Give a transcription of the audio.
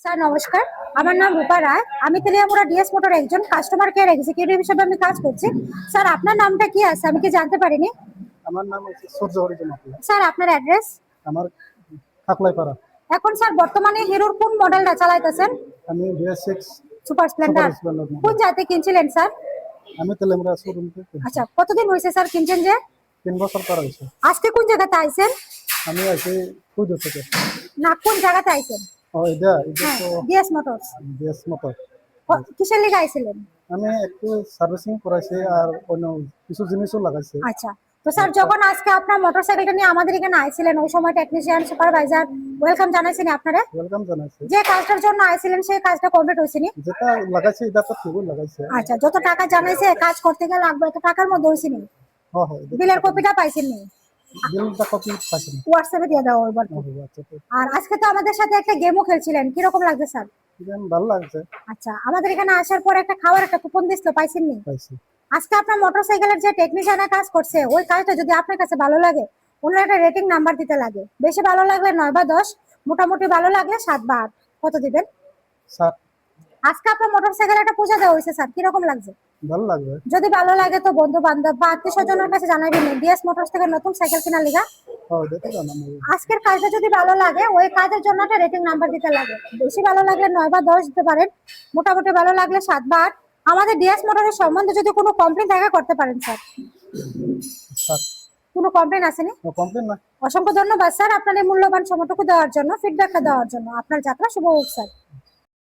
Sir নমস্কার, আমার নাম রূপা রায়। আমি তেলিয়ামুড়া ডিএস মোটর একজন কাস্টমার কেয়ার এক্সিকিউটিভ হিসেবে আমি কাজ করছি। স্যার আপনার নামটা কি আছে আমি কি জানতে পারিনি? আমার নাম হচ্ছে সূর্য হরিজন আপনি। স্যার আপনার অ্যাড্রেস? আমার খাকলাইপাড়া। এখন স্যার বর্তমানে হিরোর কোন মডেলটা চালাইতেছেন? আমি BS6 সুপার স্প্লেন্ডার। স্প্লেন্ডার কোন জায়গাতে কিনছিলেন স্যার? আমি তেলেমরা শোরুম থেকে কিনছি। আচ্ছা, কতদিন হয়েছে স্যার কিনছেন যে? 3 বছর করা হয়েছে। আজকে কোন জায়গাতে আইছেন? আমি আছি কুইদো থেকে। না, কোন জায়গাতে আইছেন? এটা হ্যাঁ, তো ডিএস মোটরস। BS motor. কিসের লেগে আইছিলেন? আমি একটু সার্ভিসিং করাইছি আর অন্য কিছু জিনিসও লাগাইছি। আচ্ছা, তো স্যার যখন আজকে আপনার মোটরসাইকেলটা নিয়ে আমাদের এখানে আইছিলেন ওই সময় টেকনিশিয়ান সুপারভাইজার ওয়েলকাম জানাইছেন আপনারা? ওয়েলকাম জানাইছি। যে কাজটার জন্য আইছিলেন সেই কাজটা কমপ্লিট হয়েছে নি? যেটা লাগাইছি এটা তো ঠিকই লাগাইছে। আচ্ছা, যত টাকা জানাইছে কাজ করতে গেলে লাগবে এত টাকার মধ্যে হয়েছে নি? হ্যাঁ হ্যাঁ, বিলের কপিটা পাইছেন নি? বিলটা কপি পাইছি না। হোয়াটসঅ্যাপে দিয়ে দাও এবার। আচ্ছা তো আর আজকে তো আমাদের সাথে একটা গেমও খেলছিলেন, কিরকম লাগছে স্যার? ভালো লাগছে। আচ্ছা, আমাদের এখানে আসার পর একটা খাওয়ার একটা কুপন দিছিল, পাইছেন নি? পাইছি। আজকে আপনার মোটরসাইকেলের যে টেকনিশিয়ানের কাজ করছে ওই কাজটা যদি আপনার কাছে ভালো লাগে ওনার একটা রেটিং নাম্বার দিতে লাগে। বেশি ভালো লাগলে 9 বা 10, মোটামুটি ভালো লাগলে 7 বা 8। কত দিবেন? স্যার আজকে আপনার মোটরসাইকেল একটা পূজা দেওয়া হয়েছে স্যার, কিরকম লাগছে? ভালো লাগবে। যদি ভালো লাগে তো বন্ধু বান্ধব বা আত্মীয় স্বজনের কাছে জানাবেন ডিএস মোটরস থেকে নতুন সাইকেল কিনা লিগা। হ্যাঁ দেখো জানাবো। আজকের কাজটা যদি ভালো লাগে ওই কাজের জন্য একটা রেটিং নাম্বার দিতে লাগে। বেশি ভালো লাগলে 9 বা 10 দিতে পারেন, মোটামুটি ভালো লাগলে 7 বা 8। আমাদের ডিএস মোটরের সম্বন্ধে যদি কোনো কমপ্লেন থাকে করতে পারেন স্যার। স্যার কোনো কমপ্লেন আসেনি? কমপ্লেন না। অসংখ্য ধন্যবাদ স্যার আপনার এই মূল্যবান সময়টুকু দেওয়ার জন্য, ফিডব্যাকটা দেওয়ার জন্য। আপনার যাত্রা শুভ হোক স্যার।